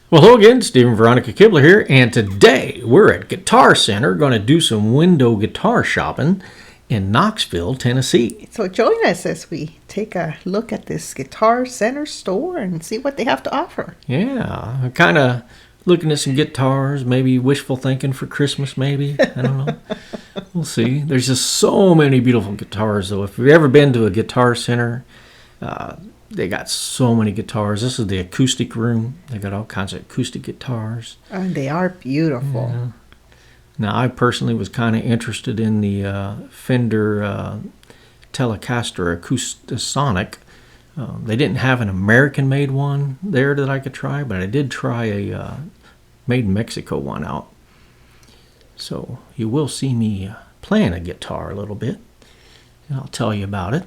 Well, hello again, Stephen Veronica Kibler here, and today we're at Guitar Center going to do some window guitar shopping in Knoxville, Tennessee. So join us as we take a look at this Guitar Center store and see what they have to offer. Yeah, I'm kind of looking at some guitars, maybe wishful thinking for Christmas, maybe. I don't know. We'll see. There's just so many beautiful guitars, though. If you've ever been to a Guitar Center, they got so many guitars. This is the acoustic room. They got all kinds of acoustic guitars. And they are beautiful. Yeah. Now, I personally was kind of interested in the Fender Telecaster Acoustasonic. They didn't have an American-made one there that I could try, but I did try a made in Mexico one out. So you will see me playing a guitar a little bit, and I'll tell you about it.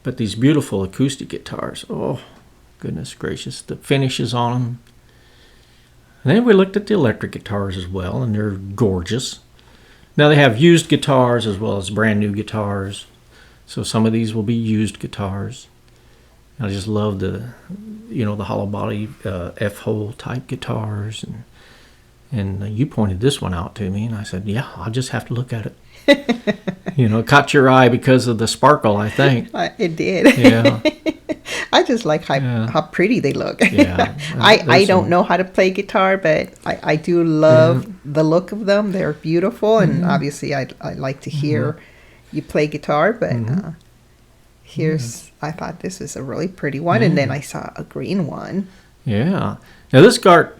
But these beautiful acoustic guitars, oh, goodness gracious, the finishes on them. And then we looked at the electric guitars as well, and they're gorgeous. Now they have used guitars as well as brand new guitars. So some of these will be used guitars. I just love the hollow body F-hole type guitars. And you pointed this one out to me, and I said, yeah, I'll just have to look at it. It caught your eye because of the sparkle, I think. It did. Yeah. I just like how pretty they look. Yeah. I don't know how to play guitar, but I do love the look of them. They're beautiful, and obviously I like to hear you play guitar, but I thought this is a really pretty one, and then I saw a green one. Yeah. Now this guitar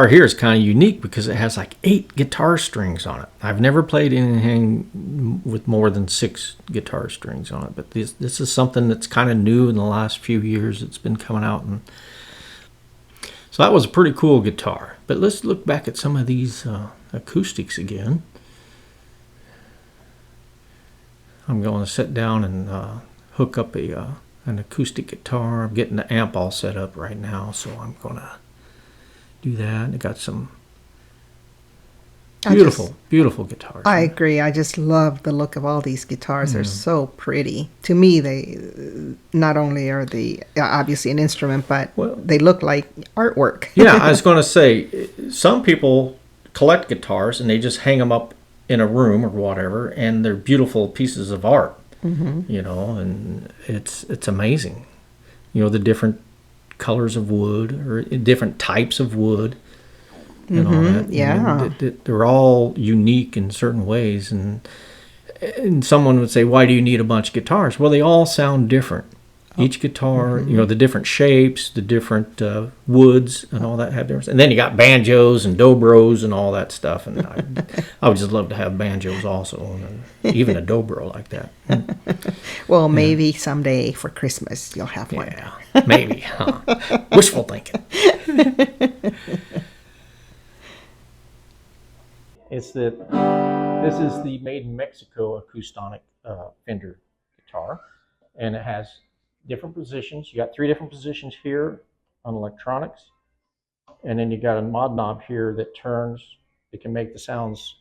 here is kind of unique because it has like 8 guitar strings on it. I've never played anything with more than 6 guitar strings on it, but this is something that's kind of new in the last few years. It's been coming out, and so that was a pretty cool guitar. But let's look back at some of these acoustics again. I'm going to sit down and hook up an acoustic guitar. I'm getting the amp all set up right now, so I'm going to do that. I got some beautiful guitars. I agree. I just love the look of all these guitars. They're so pretty. To me, they not only are they obviously an instrument, but they look like artwork. Yeah, I was going to say, some people collect guitars and they just hang them up in a room or whatever, and they're beautiful pieces of art. And it's amazing. The different colors of wood or different types of wood and all that. Yeah. They're all unique in certain ways. And someone would say, why do you need a bunch of guitars? Well, they all sound different. Each guitar, the different shapes, the different woods and all that have different. And then you got banjos and dobros and all that stuff. And I would just love to have banjos also, and even a dobro like that. Well, maybe someday for Christmas you'll have one. Yeah, maybe. Huh? Wishful thinking. This is the made in Mexico acoustic Fender guitar, and it has different positions. You got 3 different positions here on electronics, and then you got a mod knob here that turns. It can make the sounds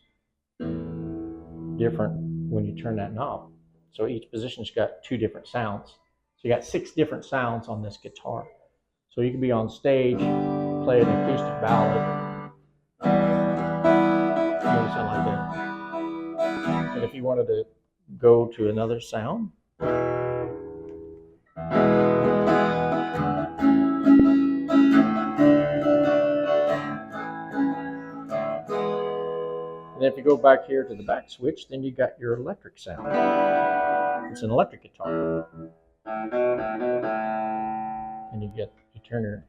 different when you turn that knob. So each position's got 2 different sounds. So you got 6 different sounds on this guitar. So you can be on stage, play an acoustic ballad, sound like that. And if you wanted to go to another sound, and if you go back here to the back switch, then you got your electric sound. It's an electric guitar. And you turn your.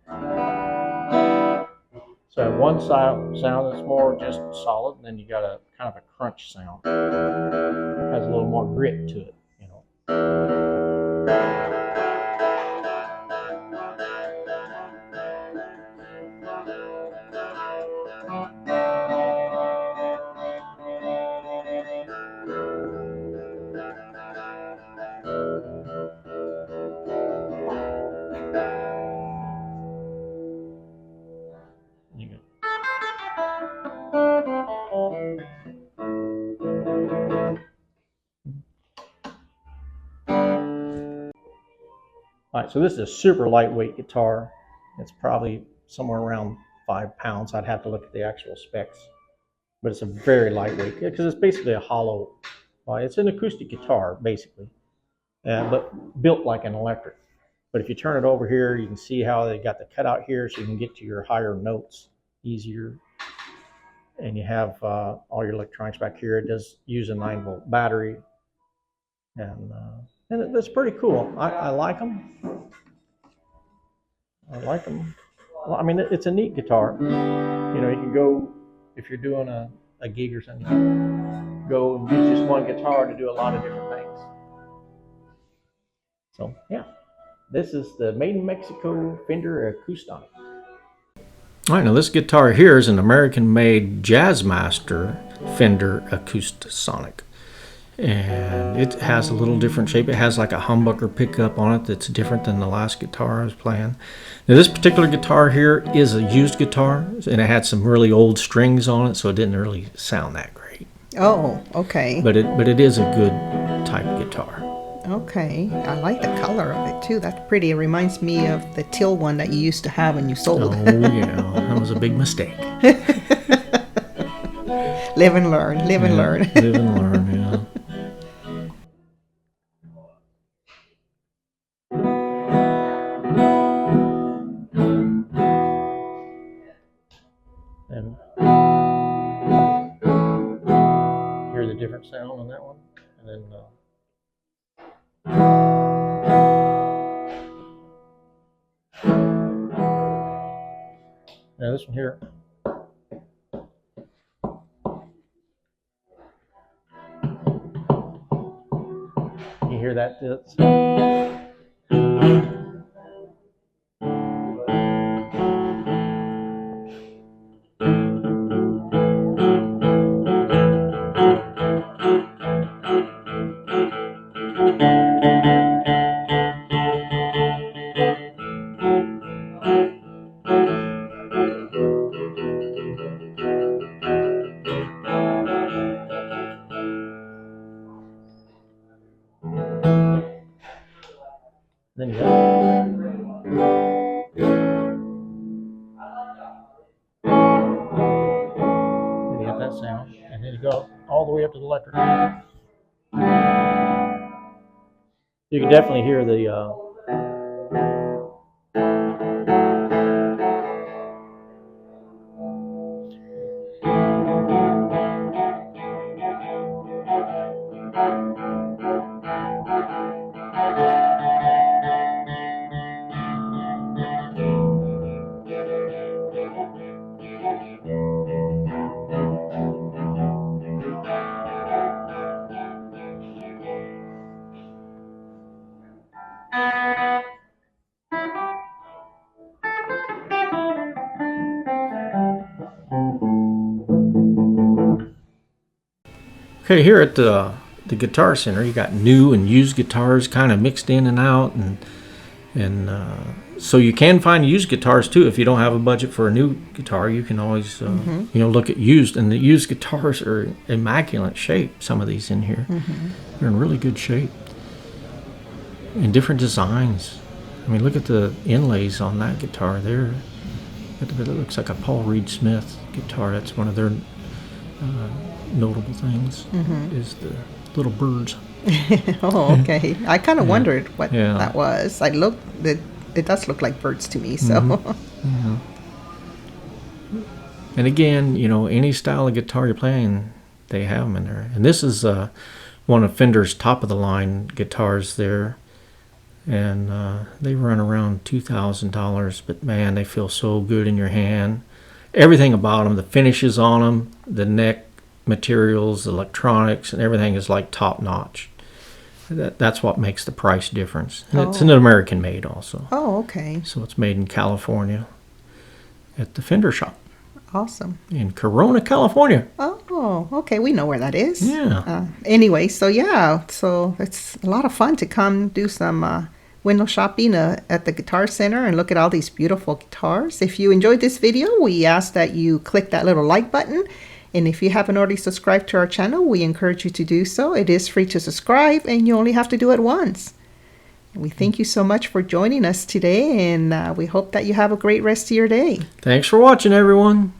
So one sound that's more just solid, and then you got a kind of a crunch sound. It has a little more grit to it, All right, so this is a super lightweight guitar. It's probably somewhere around 5 pounds. I'd have to look at the actual specs, but it's a very lightweight because it's basically a hollow. It's an acoustic guitar basically, but built like an electric. But if you turn it over here, you can see how they got the cutout here, so you can get to your higher notes easier. And you have all your electronics back here. It does use a 9-volt battery, and that's pretty cool. I like them. I like them. Well, I mean, it's a neat guitar. You know, you can go, if you're doing a gig or something, go and use just one guitar to do a lot of different things. So, yeah. This is the Made in Mexico Fender Acoustic. All right, now this guitar here is an American-made Jazzmaster Fender Acoustic. And it has a little different shape. It has like a humbucker pickup on it that's different than the last guitar I was playing. Now this particular guitar here is a used guitar, and it had some really old strings on it, so it didn't really sound that great. Oh, okay. But it is a good type of guitar. Okay, I like the color of it too. That's pretty. It reminds me of the teal one that you used to have and you sold. Oh yeah, that was a big mistake. Live and learn. Live and learn. Live and learn. Yeah. And hear the different sound on that one, and then. Now this one here. You hear that? Then you got, that sound, and then you go all the way up to the electric. You can definitely hear the Okay, here at the Guitar Center, you got new and used guitars kind of mixed in and out, and so you can find used guitars too. If you don't have a budget for a new guitar, you can always look at used, and the used guitars are immaculate shape. Some of these in here, they're in really good shape, and different designs. I mean, look at the inlays on that guitar there. It looks like a Paul Reed Smith guitar. That's one of their notable things, is the little birds. Oh, okay. I kind of wondered what that was. It does look like birds to me, so. And again, any style of guitar you're playing, they have them in there. And this is one of Fender's top-of-the-line guitars there. And they run around $2,000, but man, they feel so good in your hand. Everything about them, the finishes on them, the neck materials, the electronics, and everything is like top-notch. That's what makes the price difference. And it's an American made also. Oh, okay. So it's made in California at the Fender shop. Awesome. In Corona, California. Oh, okay. We know where that is. Yeah. Anyway, so it's a lot of fun to come do some window shopping at the Guitar Center and look at all these beautiful guitars. If you enjoyed this video, we ask that you click that little like button. And if you haven't already subscribed to our channel, we encourage you to do so. It is free to subscribe, and you only have to do it once. We thank you so much for joining us today, and we hope that you have a great rest of your day. Thanks for watching, everyone.